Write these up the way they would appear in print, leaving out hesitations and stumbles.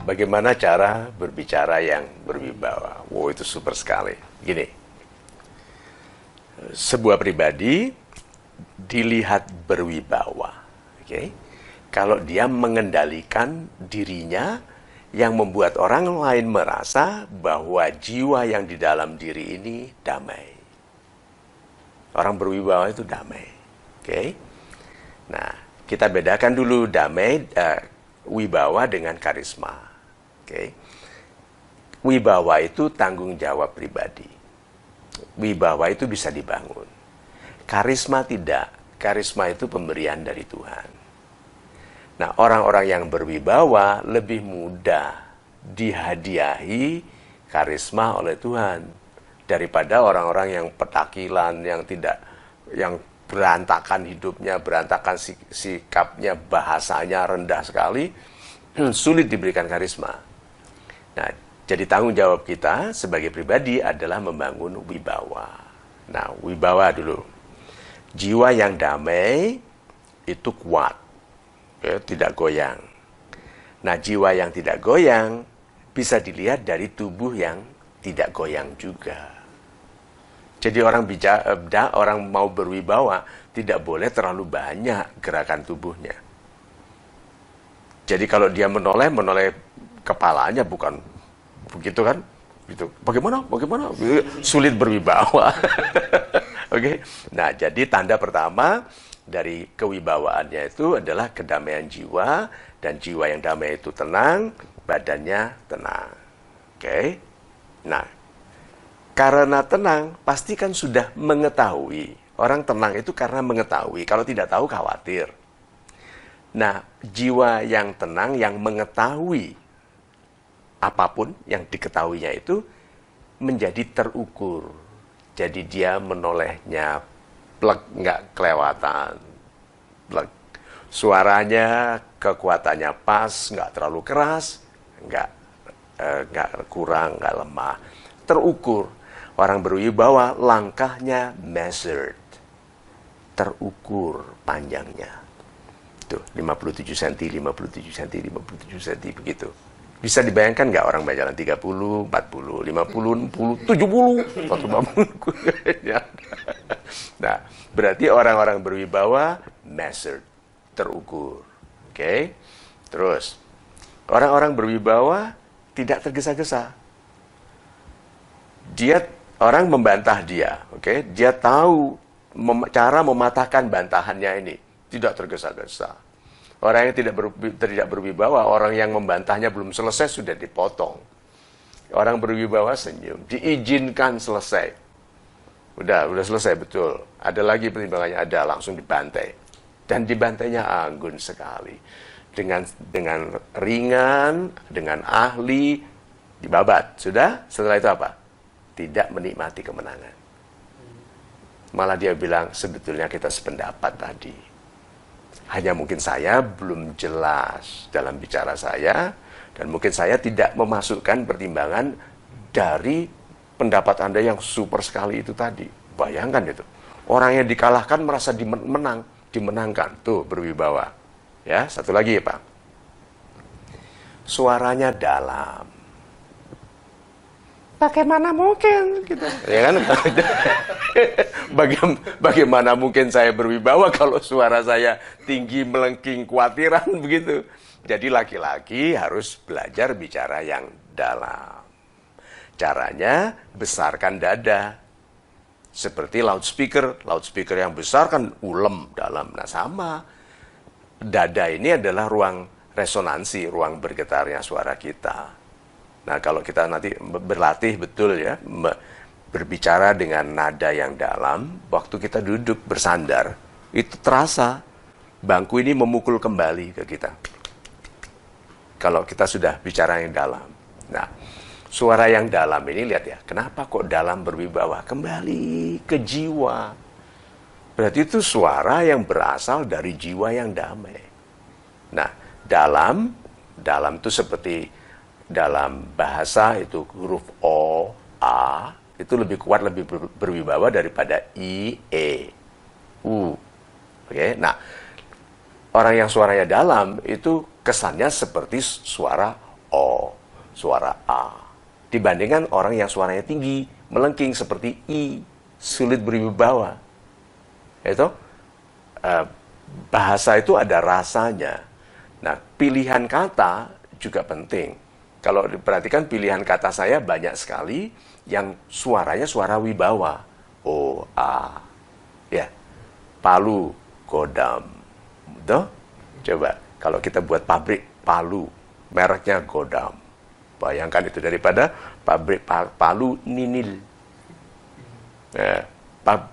bagaimana cara berbicara yang berwibawa? Wow, itu super sekali. Gini, sebuah pribadi dilihat berwibawa, oke? Kalau dia mengendalikan dirinya yang membuat orang lain merasa bahwa jiwa yang di dalam diri ini damai. Orang berwibawa itu damai, oke? Nah, kita bedakan dulu damai, wibawa dengan karisma. Oke. Wibawa itu tanggung jawab pribadi. Wibawa itu bisa dibangun. Karisma tidak. Karisma itu pemberian dari Tuhan. Nah, orang-orang yang berwibawa lebih mudah dihadiahi karisma oleh Tuhan daripada orang-orang yang petakilan, yang berantakan hidupnya, berantakan sikapnya, bahasanya rendah sekali, sulit diberikan karisma. Nah, jadi tanggung jawab kita sebagai pribadi adalah membangun wibawa. Nah, wibawa dulu. Jiwa yang damai itu kuat, ya, tidak goyang. Nah, jiwa yang tidak goyang bisa dilihat dari tubuh yang tidak goyang juga. Jadi orang mau berwibawa tidak boleh terlalu banyak gerakan tubuhnya. Jadi kalau dia menoleh kepalanya, bukan begitu kan? Gitu. Bagaimana? Sulit berwibawa. Oke. Nah, jadi tanda pertama dari kewibawaannya itu adalah kedamaian jiwa, dan jiwa yang damai itu tenang, badannya tenang. Oke. Nah, karena tenang, pasti kan sudah mengetahui. Orang tenang itu karena mengetahui. Kalau tidak tahu, khawatir. Nah, jiwa yang tenang, yang mengetahui apapun yang diketahuinya itu menjadi terukur. Jadi dia menolehnya plek, nggak kelewatan. Plek. Suaranya, kekuatannya pas, nggak terlalu keras, nggak kurang, nggak lemah. Terukur. Orang berwibawa, langkahnya measured. Terukur panjangnya. Tuh, 57 cm, 57 cm, 57 cm, begitu. Bisa dibayangkan nggak orang berjalan 30, 40, 50, 60, 70, 150. Nah, berarti orang-orang berwibawa measured, terukur. Oke? Terus, orang-orang berwibawa tidak tergesa-gesa. Orang membantah dia, oke? Dia tahu cara mematahkan bantahannya ini. Tidak tergesa-gesa. Orang yang tidak berwibawa, orang yang membantahnya belum selesai sudah dipotong. Orang berwibawa senyum, diizinkan selesai. Udah selesai, betul. Ada lagi pertimbangannya, ada, langsung dibantai. Dan dibantainya anggun sekali. Dengan ringan, dengan ahli, dibabat. Sudah? Setelah itu apa? Tidak menikmati kemenangan. Malah dia bilang, sebetulnya kita sependapat tadi. Hanya mungkin saya belum jelas dalam bicara saya, dan mungkin saya tidak memasukkan pertimbangan dari pendapat Anda yang super sekali itu tadi. Bayangkan itu. Orang yang dikalahkan merasa dimenangkan. Tuh, berwibawa. Ya, satu lagi ya Pak. Suaranya dalam. Bagaimana mungkin gitu. Ya kan? Bagaimana mungkin saya berwibawa kalau suara saya tinggi, melengking, khawatiran begitu. Jadi laki-laki harus belajar bicara yang dalam. Caranya besarkan dada. Seperti loudspeaker yang besar kan ulem dalam. Nah, sama. Dada ini adalah ruang resonansi, ruang bergetarnya suara kita. Nah, kalau kita nanti berlatih betul ya, berbicara dengan nada yang dalam, waktu kita duduk bersandar, itu terasa bangku ini memukul kembali ke kita. Kalau kita sudah bicara yang dalam. Nah, suara yang dalam ini, lihat ya, kenapa kok dalam berwibawa? Kembali ke jiwa. Berarti itu suara yang berasal dari jiwa yang damai. Nah, dalam itu seperti dalam bahasa itu huruf O, A, itu lebih kuat, lebih berwibawa daripada I, E, U. Oke, nah, orang yang suaranya dalam itu kesannya seperti suara O, suara A. Dibandingkan orang yang suaranya tinggi, melengking seperti I, sulit berwibawa. Itu bahasa itu ada rasanya. Nah, pilihan kata juga penting. Kalau diperhatikan pilihan kata saya banyak sekali yang suaranya suara wibawa. O, A. Ya. Palu, Godam. Tuh? Coba, kalau kita buat pabrik palu, mereknya Godam. Bayangkan itu daripada pabrik palu Ninil.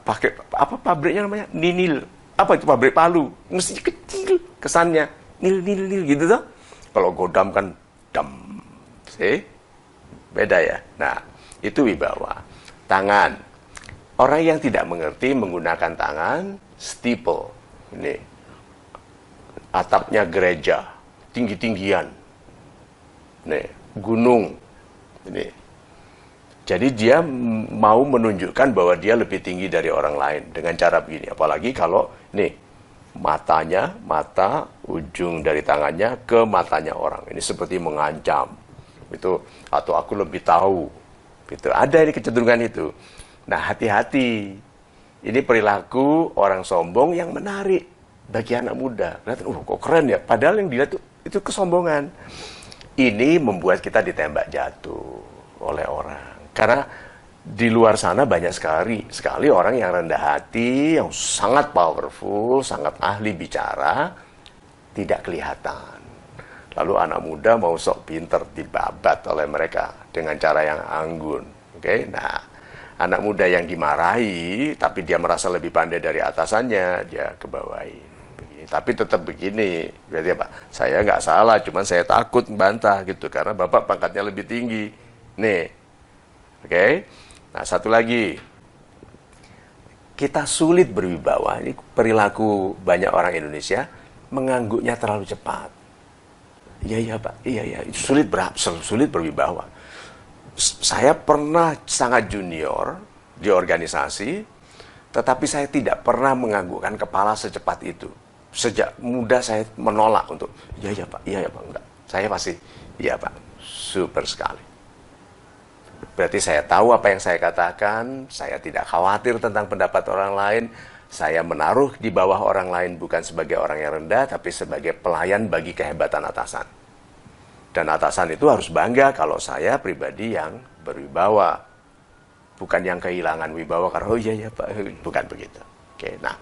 Pakai apa pabriknya namanya? Ninil. Apa itu pabrik palu? Mesti kecil kesannya. Nil gitu tuh. Kalau Godam kan dam. See? Beda ya. Nah, itu wibawa. Tangan. Orang yang tidak mengerti menggunakan tangan, steeple. Ini atapnya gereja, tinggi-tinggian. Nih, gunung. Ini. Jadi dia mau menunjukkan bahwa dia lebih tinggi dari orang lain dengan cara begini. Apalagi kalau nih mata ujung dari tangannya ke matanya orang. Ini seperti mengancam. Itu atau aku lebih tahu. Itu ada ini kecenderungan itu. Nah, hati-hati. Ini perilaku orang sombong yang menarik bagi anak muda. Kok keren ya? Padahal yang dilihat itu kesombongan. Ini membuat kita ditembak jatuh oleh orang. Karena di luar sana banyak sekali orang yang rendah hati, yang sangat powerful, sangat ahli bicara, tidak kelihatan. Lalu anak muda mau sok pinter dibabat oleh mereka dengan cara yang anggun. Oke? Nah, anak muda yang dimarahi, tapi dia merasa lebih pandai dari atasannya, dia kebawain. Tapi tetap begini, berarti apa? Saya nggak salah, cuman saya takut membantah gitu, karena bapak pangkatnya lebih tinggi. Nih, oke? Nah, satu lagi, kita sulit berwibawa. Ini perilaku banyak orang Indonesia, mengangguknya terlalu cepat. Iya pak, iya, sulit berwibawa. Saya pernah sangat junior di organisasi, tetapi saya tidak pernah menganggukkan kepala secepat itu. Sejak muda saya menolak untuk, iya pak, enggak. Saya pasti, iya pak, super sekali. Berarti saya tahu apa yang saya katakan, saya tidak khawatir tentang pendapat orang lain, saya menaruh di bawah orang lain bukan sebagai orang yang rendah, tapi sebagai pelayan bagi kehebatan atasan. Dan atasan itu harus bangga kalau saya pribadi yang berwibawa. Bukan yang kehilangan wibawa karena, oh iya pak, bukan begitu. Oke, nah,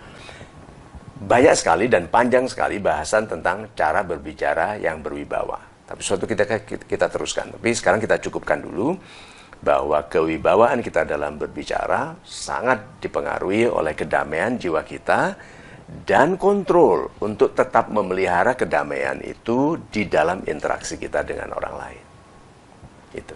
banyak sekali dan panjang sekali bahasan tentang cara berbicara yang berwibawa. Tapi suatu kita teruskan. Tapi sekarang kita cukupkan dulu bahwa kewibawaan kita dalam berbicara sangat dipengaruhi oleh kedamaian jiwa kita dan kontrol untuk tetap memelihara kedamaian itu di dalam interaksi kita dengan orang lain. Itu.